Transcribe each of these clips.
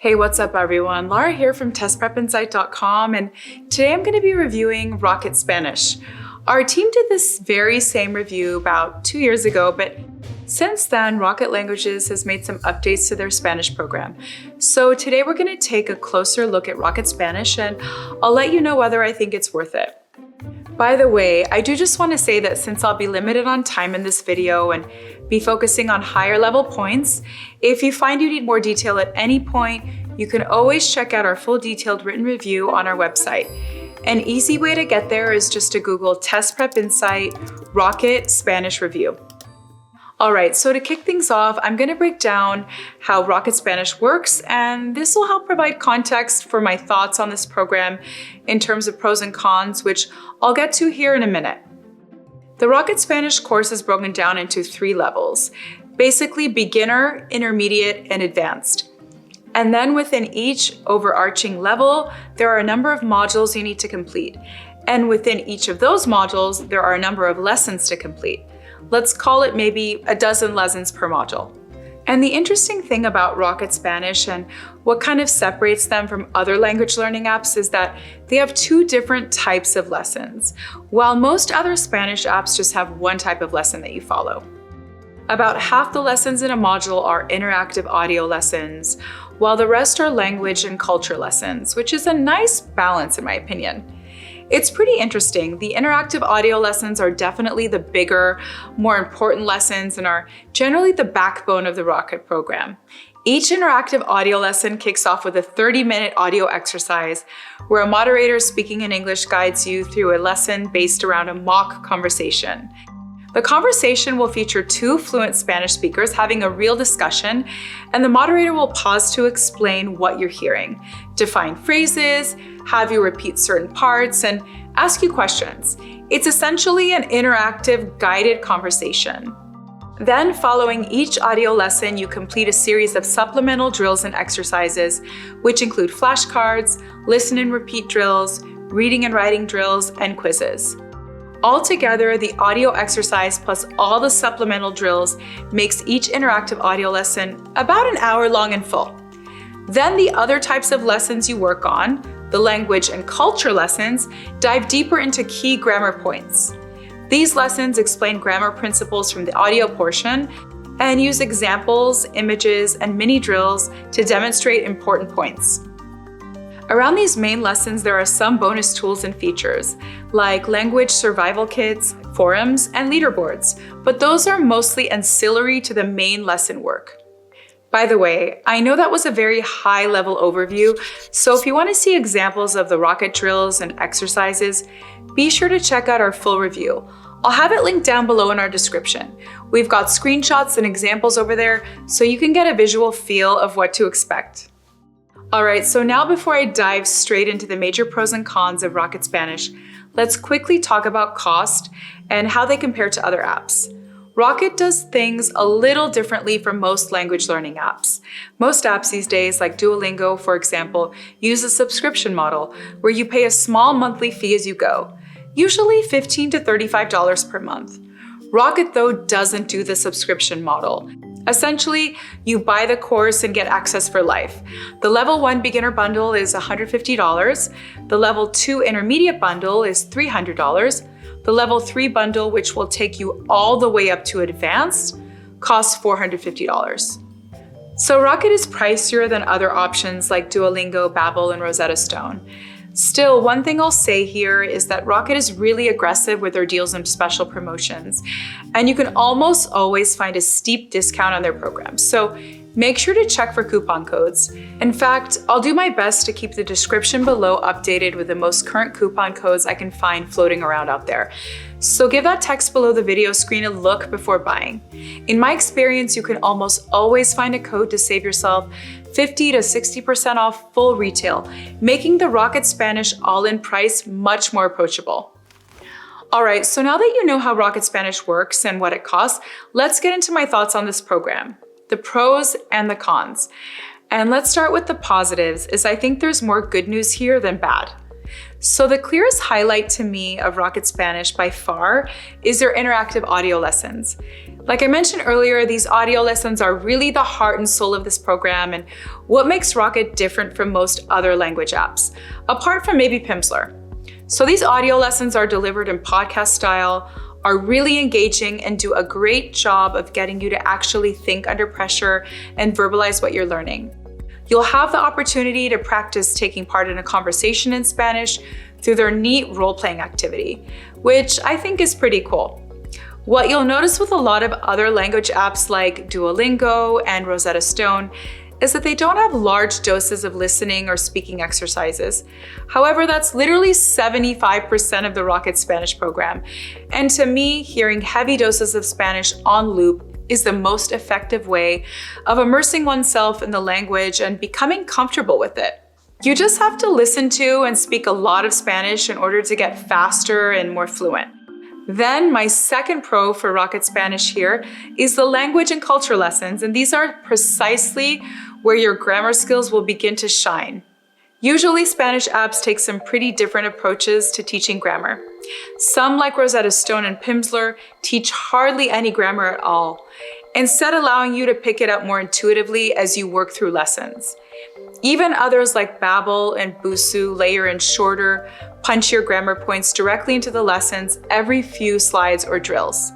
Hey, what's up everyone? Lara here from TestPrepInsight.com, and today I'm going to be reviewing Rocket Spanish. Our team did this very same review about 2 years ago, but since then, Rocket Languages has made some updates to their Spanish program. So today we're going to take a closer look at Rocket Spanish, and I'll let you know whether I think it's worth it. By the way, I do just want to say that since I'll be limited on time in this video and be focusing on higher level points, if you find you need more detail at any point, you can always check out our full detailed written review on our website. An easy way to get there is just to Google TestPrepInsight Rocket Spanish Review. All right, so to kick things off, I'm going to break down how Rocket Spanish works, and this will help provide context for my thoughts on this program in terms of pros and cons, which I'll get to here in a minute. The Rocket Spanish course is broken down into 3 levels, basically beginner, intermediate, and advanced. And then within each overarching level, there are a number of modules you need to complete. And within each of those modules, there are a number of lessons to complete. Let's call it maybe a dozen lessons per module. And the interesting thing about Rocket Spanish and what kind of separates them from other language learning apps is that they have 2 different types of lessons, while most other Spanish apps just have one type of lesson that you follow. About half the lessons in a module are interactive audio lessons, while the rest are language and culture lessons, which is a nice balance in my opinion. It's pretty interesting. The interactive audio lessons are definitely the bigger, more important lessons and are generally the backbone of the Rocket program. Each interactive audio lesson kicks off with a 30-minute audio exercise where a moderator speaking in English guides you through a lesson based around a mock conversation. The conversation will feature 2 fluent Spanish speakers having a real discussion, and the moderator will pause to explain what you're hearing, define phrases, have you repeat certain parts, and ask you questions. It's essentially an interactive, guided conversation. Then, following each audio lesson, you complete a series of supplemental drills and exercises, which include flashcards, listen and repeat drills, reading and writing drills, and quizzes. Altogether, the audio exercise plus all the supplemental drills makes each interactive audio lesson about an hour long in full. Then the other types of lessons you work on, the language and culture lessons, dive deeper into key grammar points. These lessons explain grammar principles from the audio portion and use examples, images, and mini drills to demonstrate important points. Around these main lessons, there are some bonus tools and features, like language survival kits, forums, and leaderboards, but those are mostly ancillary to the main lesson work. By the way, I know that was a very high-level overview, so if you want to see examples of the Rocket drills and exercises, be sure to check out our full review. I'll have it linked down below in our description. We've got screenshots and examples over there, so you can get a visual feel of what to expect. All right, so now before I dive straight into the major pros and cons of Rocket Spanish, let's quickly talk about cost and how they compare to other apps. Rocket does things a little differently from most language learning apps. Most apps these days, like Duolingo, for example, use a subscription model where you pay a small monthly fee as you go, usually $15 to $35 per month. Rocket, though, doesn't do the subscription model. Essentially, you buy the course and get access for life. The Level 1 beginner bundle is $150. The Level 2 intermediate bundle is $300. The Level 3 bundle, which will take you all the way up to advanced, costs $450. So Rocket is pricier than other options like Duolingo, Babbel, and Rosetta Stone. Still, one thing I'll say here is that Rocket is really aggressive with their deals and special promotions, and you can almost always find a steep discount on their programs, so make sure to check for coupon codes. In fact, I'll do my best to keep the description below updated with the most current coupon codes I can find floating around out there. So give that text below the video screen a look before buying. In my experience, you can almost always find a code to save yourself 50 to 60% off full retail, making the Rocket Spanish all-in price much more approachable. All right, so now that you know how Rocket Spanish works and what it costs, let's get into my thoughts on this program, the pros and the cons. And let's start with the positives, as I think there's more good news here than bad. So the clearest highlight to me of Rocket Spanish by far is their interactive audio lessons. Like I mentioned earlier, these audio lessons are really the heart and soul of this program and what makes Rocket different from most other language apps, apart from maybe Pimsleur. So these audio lessons are delivered in podcast style, are really engaging, and do a great job of getting you to actually think under pressure and verbalize what you're learning. You'll have the opportunity to practice taking part in a conversation in Spanish through their neat role-playing activity, which I think is pretty cool. What you'll notice with a lot of other language apps like Duolingo and Rosetta Stone is that they don't have large doses of listening or speaking exercises. However, that's literally 75% of the Rocket Spanish program. And to me, hearing heavy doses of Spanish on loop is the most effective way of immersing oneself in the language and becoming comfortable with it. You just have to listen to and speak a lot of Spanish in order to get faster and more fluent. Then my second pro for Rocket Spanish here is the language and culture lessons, and these are precisely where your grammar skills will begin to shine. Usually Spanish apps take some pretty different approaches to teaching grammar. Some, like Rosetta Stone and Pimsleur, teach hardly any grammar at all, instead allowing you to pick it up more intuitively as you work through lessons. Even others like Babbel and Busuu layer in shorter, punchier grammar points directly into the lessons every few slides or drills.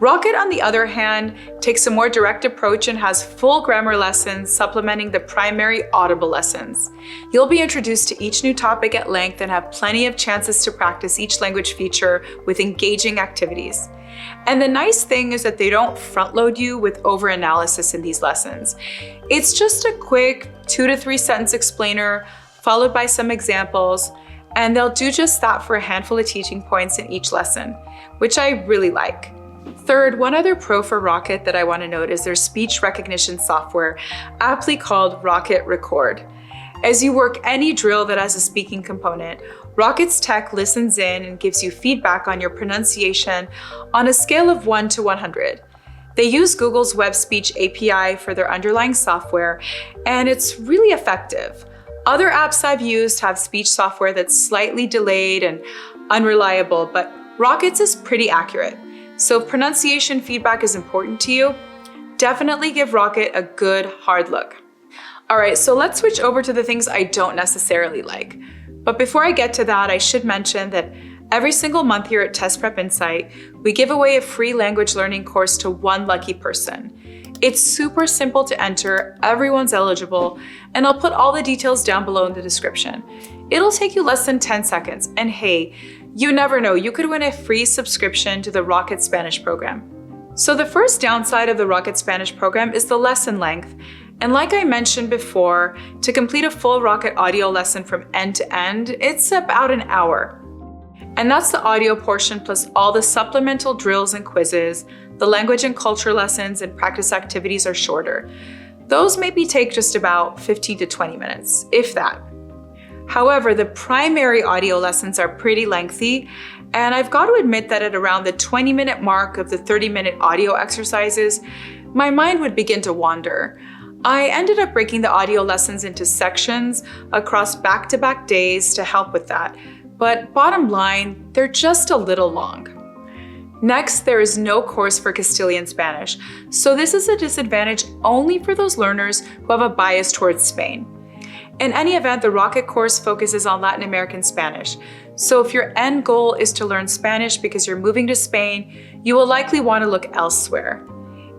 Rocket, on the other hand, takes a more direct approach and has full grammar lessons supplementing the primary audible lessons. You'll be introduced to each new topic at length and have plenty of chances to practice each language feature with engaging activities. And the nice thing is that they don't front-load you with over-analysis in these lessons. It's just a quick 2 to 3 sentence explainer followed by some examples, and they'll do just that for a handful of teaching points in each lesson, which I really like. Third, one other pro for Rocket that I want to note is their speech recognition software, aptly called Rocket Record. As you work any drill that has a speaking component, Rocket's tech listens in and gives you feedback on your pronunciation on a scale of 1 to 100. They use Google's Web Speech API for their underlying software, and it's really effective. Other apps I've used have speech software that's slightly delayed and unreliable, but Rocket's is pretty accurate. So if pronunciation feedback is important to you, definitely give Rocket a good hard look. All right, so let's switch over to the things I don't necessarily like. But before I get to that, I should mention that every single month here at TestPrepInsight, we give away a free language learning course to one lucky person. It's super simple to enter, everyone's eligible, and I'll put all the details down below in the description. It'll take you less than 10 seconds, and hey, you never know, you could win a free subscription to the Rocket Spanish program. So the first downside of the Rocket Spanish program is the lesson length. And like I mentioned before, to complete a full Rocket audio lesson from end to end, it's about an hour. And that's the audio portion plus all the supplemental drills and quizzes. The language and culture lessons and practice activities are shorter. Those maybe take just about 15 to 20 minutes, if that. However, the primary audio lessons are pretty lengthy, and I've got to admit that at around the 20-minute mark of the 30-minute audio exercises, my mind would begin to wander. I ended up breaking the audio lessons into sections across back-to-back days to help with that, but bottom line, they're just a little long. Next, there is no course for Castilian Spanish, so this is a disadvantage only for those learners who have a bias towards Spain. In any event, the Rocket course focuses on Latin American Spanish, so if your end goal is to learn Spanish because you're moving to Spain, you will likely want to look elsewhere.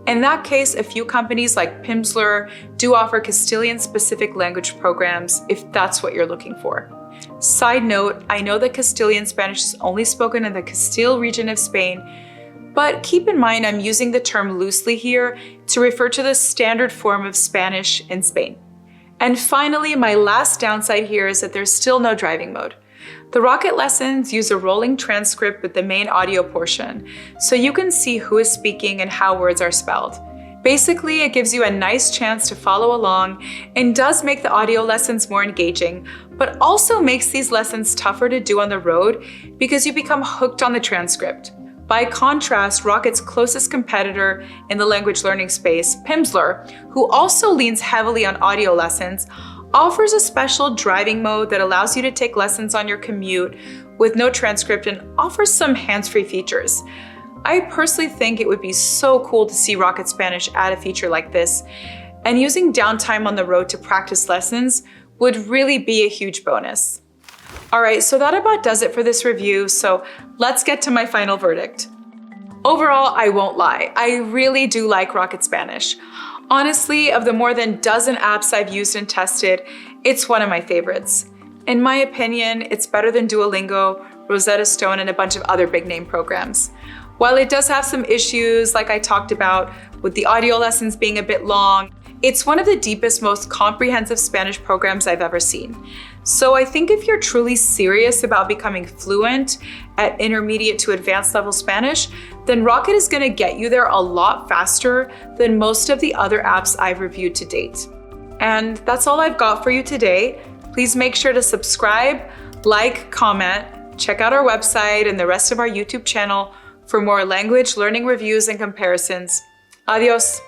In that case, a few companies like Pimsleur do offer Castilian-specific language programs if that's what you're looking for. Side note, I know that Castilian Spanish is only spoken in the Castile region of Spain, but keep in mind I'm using the term loosely here to refer to the standard form of Spanish in Spain. And finally, my last downside here is that there's still no driving mode. The Rocket lessons use a rolling transcript with the main audio portion, so you can see who is speaking and how words are spelled. Basically, it gives you a nice chance to follow along and does make the audio lessons more engaging, but also makes these lessons tougher to do on the road because you become hooked on the transcript. By contrast, Rocket's closest competitor in the language learning space, Pimsleur, who also leans heavily on audio lessons, offers a special driving mode that allows you to take lessons on your commute with no transcript and offers some hands-free features. I personally think it would be so cool to see Rocket Spanish add a feature like this, and using downtime on the road to practice lessons would really be a huge bonus. All right, so that about does it for this review, so let's get to my final verdict. Overall, I won't lie, I really do like Rocket Spanish. Honestly, of the more than dozen apps I've used and tested, it's one of my favorites. In my opinion, it's better than Duolingo, Rosetta Stone, and a bunch of other big name programs. While it does have some issues, like I talked about, with the audio lessons being a bit long, it's one of the deepest, most comprehensive Spanish programs I've ever seen. So I think if you're truly serious about becoming fluent at intermediate to advanced level Spanish, then Rocket is gonna get you there a lot faster than most of the other apps I've reviewed to date. And that's all I've got for you today. Please make sure to subscribe, like, comment, check out our website and the rest of our YouTube channel for more language learning reviews and comparisons. Adios.